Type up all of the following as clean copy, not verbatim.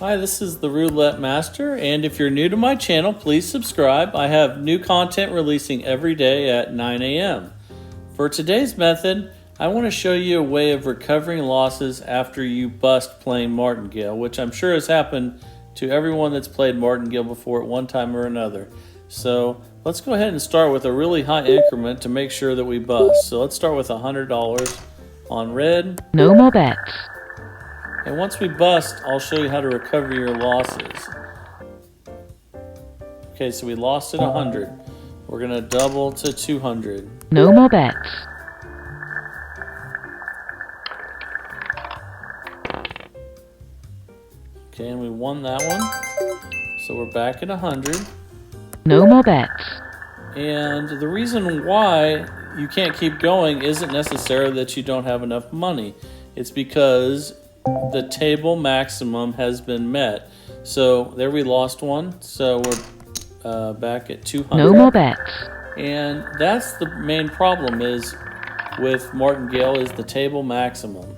Hi, this is the Roulette Master, and if you're new to my channel, please subscribe. I have new content releasing every day at 9 a.m. For today's method, I want to show you a way of recovering losses after you bust playing Martingale, which I'm sure has happened to everyone that's played Martingale before at one time or another. So let's go ahead and start with a really high increment to make sure that we bust. So let's start with $100 on red. No more bets. And once we bust, I'll show you how to recover your losses. Okay, so we lost at 100. We're going to double to 200. No more bets. Okay, and we won that one. So we're back at 100. No more bets. And the reason why you can't keep going isn't necessarily that you don't have enough money. It's because the table maximum has been met. So there we lost one. So we're back at 200. No more bets. And that's the main problem is with Martingale is the table maximum.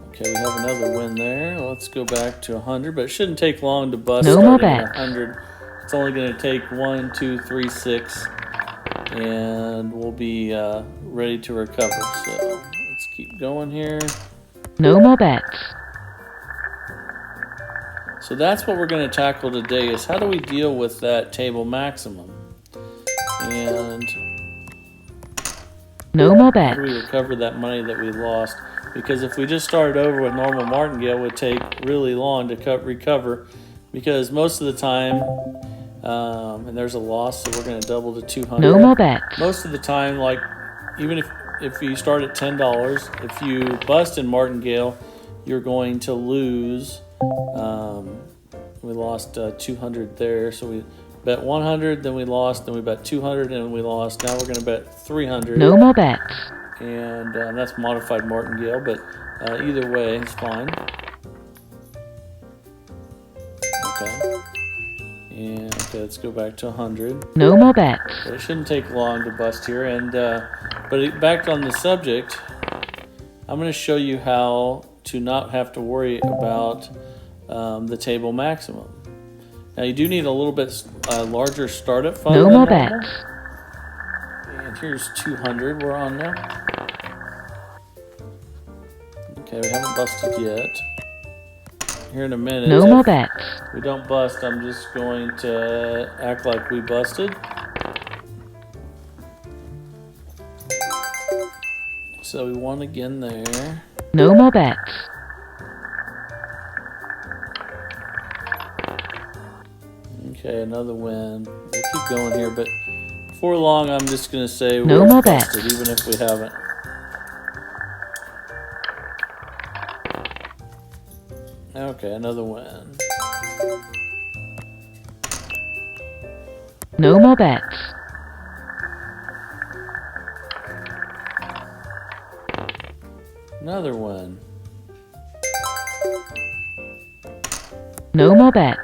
Okay, we have another win there. Let's go back to 100, but it shouldn't take long to bust. No more starting at bets. 100. It's only going to take 1, 2, 3, 6, and we'll be ready to recover. So let's keep going here. No more bets. So that's what we're going to tackle today is how do we deal with that table maximum? And no more how bets. do we recover that money that we lost? Because if we just started over with normal Martingale, it would take really long to recover because most of the time, and there's a loss, so we're going to double to 200. No more bets. Most of the time, like even if you start at $10, if you bust in Martingale, you're going to lose. We lost 200 there, so we bet 100, then we lost, then we bet 200, and we lost. Now we're going to bet 300. No more bets. And that's modified Martingale, but either way, it's fine. Okay. And okay, let's go back to 100. No more bets. But it shouldn't take long to bust here. And back on the subject, I'm going to show you how to not have to worry about the table maximum. Now you do need a little bit larger startup fund. No more bets. And here's 200 we're on now. Okay, we haven't busted yet. Here in a minute. No more bets. We don't bust, I'm just going to act like we busted. So we won again there. No more bets. Okay, another win. We'll keep going here, but before long, I'm just going to say no we're more busted, bets. even if we haven't. Okay, another win. No more bets. Another win. No more bets.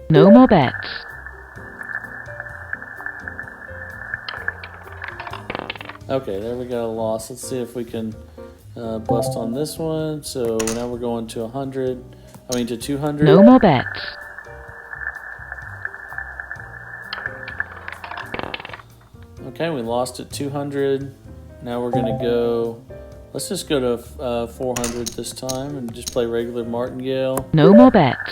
No more bets. Okay, there we got a loss. Let's see if we can bust on this one. So now we're going to 200. No more bets. Okay, we lost at 200. Now we're going to go, let's just go to 400 this time and just play regular Martingale. No more bets.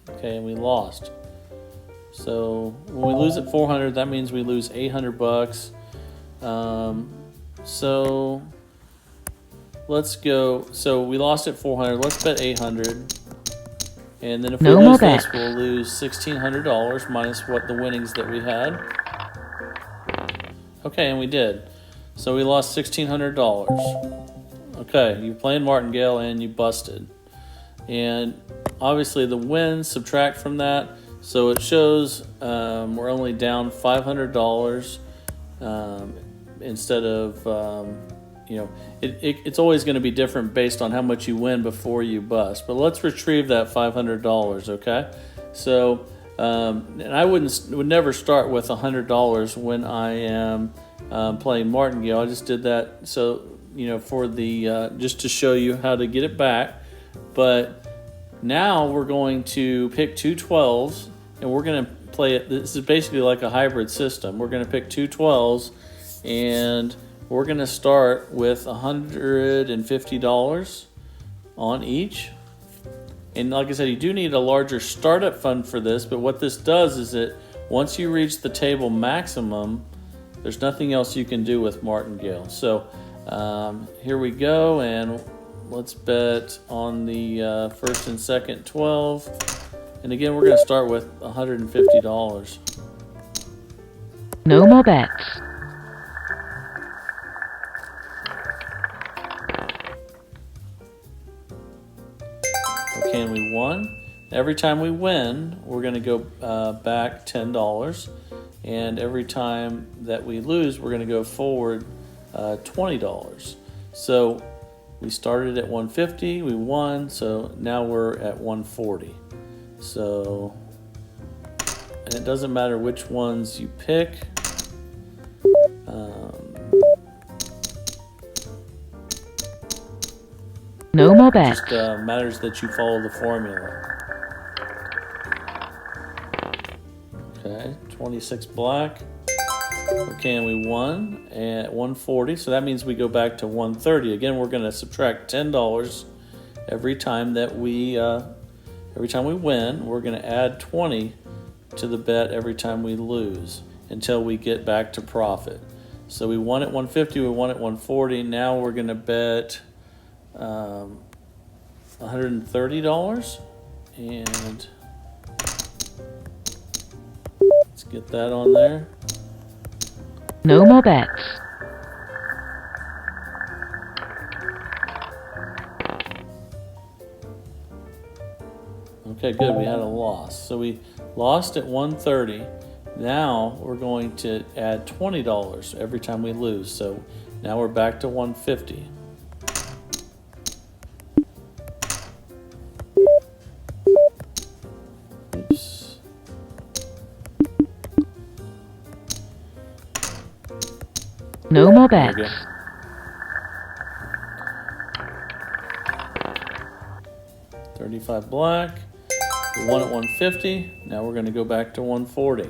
Okay, and we lost. So when we lose at 400, that means we lose 800 bucks. So let's go. So we lost at 400. Let's bet 800. And then if we lose this, we'll lose $1,600 minus what the winnings that we had. Okay, and we did. So we lost $1,600. Okay, you're playing Martingale and you busted. And obviously the wins subtract from that. So it shows we're only down $500 instead of, it's always going to be different based on how much you win before you bust. But let's retrieve that $500, okay? So, and I would never start with $100 when I am playing Martingale. I just did that so for the just to show you how to get it back. But now we're going to pick two 12s, and we're going to play it. This is basically like a hybrid system. We're going to pick two 12s, and we're going to start with $150 on each. And like I said, you do need a larger startup fund for this, but what this does is that once you reach the table maximum, there's nothing else you can do with Martingale. So here we go, and let's bet on the first and second 12. And again, we're going to start with $150. No more bets. Okay, and we won. Every time we win, we're going to go back $10. And every time that we lose, we're going to go forward $20. So we started at 150, we won, so now we're at 140. So, and it doesn't matter which ones you pick. No more bets. It just matters that you follow the formula. Okay, 26 black. Okay, and we won at 140, so that means we go back to 130. Again, we're going to subtract $10 every time that we win. We're going to add 20 to the bet every time we lose until we get back to profit. So we won at 150, we won at 140. Now we're going to bet $130, and let's get that on there. No more bets. Okay, good. We had a loss. So we lost at 130. Now we're going to add $20 every time we lose. So now we're back to 150. Oops. No more There we bets. go. 35 black. We won at 150. Now we're going to go back to 140.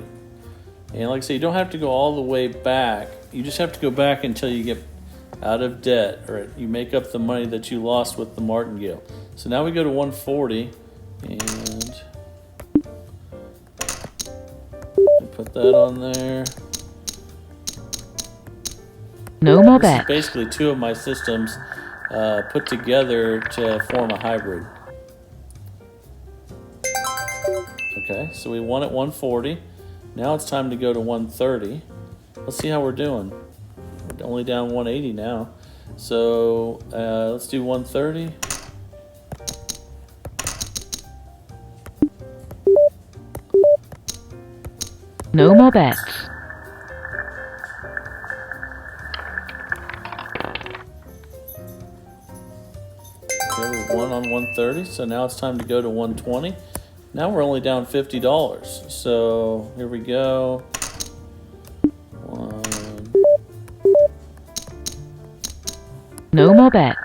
And like I say, you don't have to go all the way back. You just have to go back until you get out of debt, or you make up the money that you lost with the Martingale. So now we go to 140, and put that on there. No more This is bets. basically two of my systems put together to form a hybrid. Okay, so we won at 140. Now it's time to go to 130. Let's see how we're doing. We're only down 180 now. So let's do 130. No more bets. Okay, we won on 130. So now it's time to go to 120. Now we're only down $50. So here we go. No more bets.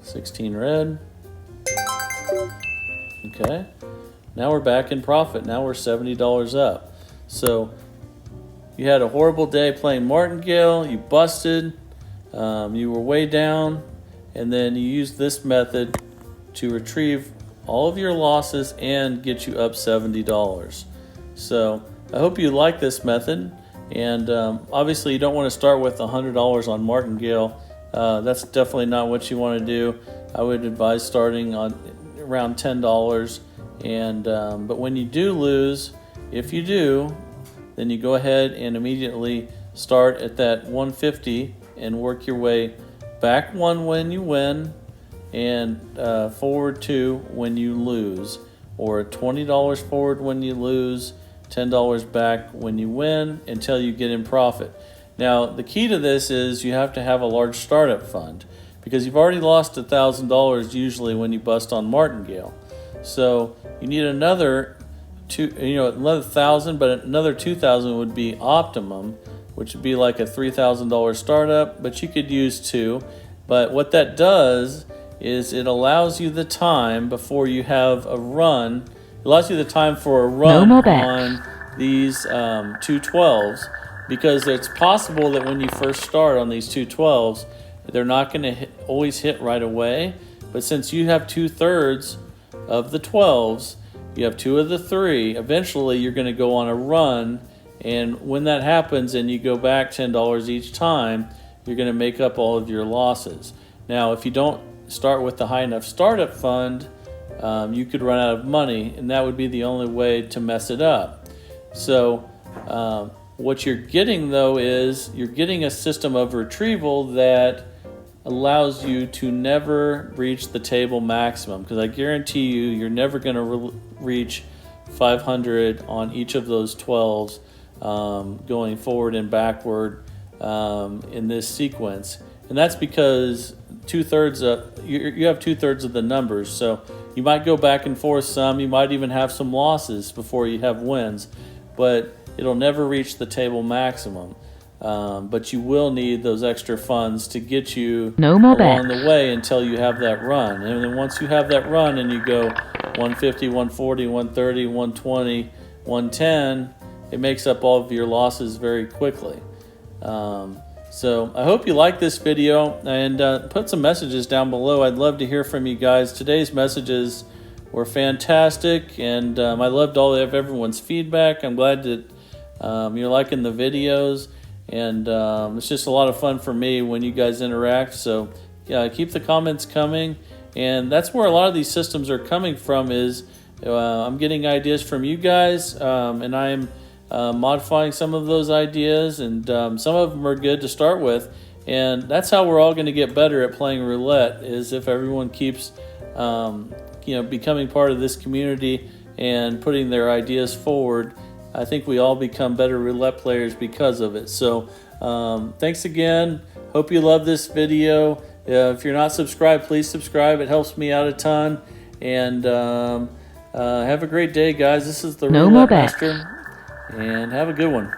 $16 red. Okay. Now we're back in profit. Now we're $70 up. So you had a horrible day playing Martingale. You busted. You were way down. And then you used this method to retrieve all of your losses and get you up $70. So I hope you like this method. And obviously you don't want to start with $100 on Martingale. That's definitely not what you want to do. I would advise starting on around $10. And but when you do lose, if you do, then you go ahead and immediately start at that 150 and work your way back one when you win, and forward two when you lose, or $20 forward when you lose, $10 back when you win, until you get in profit. Now, the key to this is you have to have a large startup fund, because you've already lost $1,000 usually when you bust on Martingale. So you need another another 1,000, but another 2,000 would be optimum, which would be like a $3,000 startup, but you could use 2. But what that does is it allows you the time before you have a run. It allows you the time for a run on these 212s, because it's possible that when you first start on these 212s, they're not going to always hit right away. But since you have 2/3 of the 12s, you have 2 of the 3, eventually you're going to go on a run. And when that happens and you go back $10 each time, you're going to make up all of your losses. Now, if you don't start with the high enough startup fund, you could run out of money, and that would be the only way to mess it up. So what you're getting, though, is you're getting a system of retrieval that allows you to never reach the table maximum, because I guarantee you, you're never going to reach 500 on each of those 12s going forward and backward in this sequence. And that's because you have 2/3 of the numbers, so you might go back and forth some. You might even have some losses before you have wins, but it'll never reach the table maximum. But you will need those extra funds to get you along the way until you have that run. And then once you have that run and you go 150, 140, 130, 120, 110, it makes up all of your losses very quickly. So I hope you like this video, and put some messages down below. I'd love to hear from you guys. Today's messages were fantastic, and I loved all of everyone's feedback. I'm glad that you're liking the videos, and it's just a lot of fun for me when you guys interact. So yeah, keep the comments coming, and that's where a lot of these systems are coming from. Is I'm getting ideas from you guys, and I'm modifying some of those ideas, and some of them are good to start with, and that's how we're all going to get better at playing roulette, is if everyone keeps becoming part of this community and putting their ideas forward. I think we all become better roulette players because of it. So thanks again. Hope you love this video. If you're not subscribed, please subscribe. It helps me out a ton. And have a great day, guys. This is the Roulette Master, and have a good one.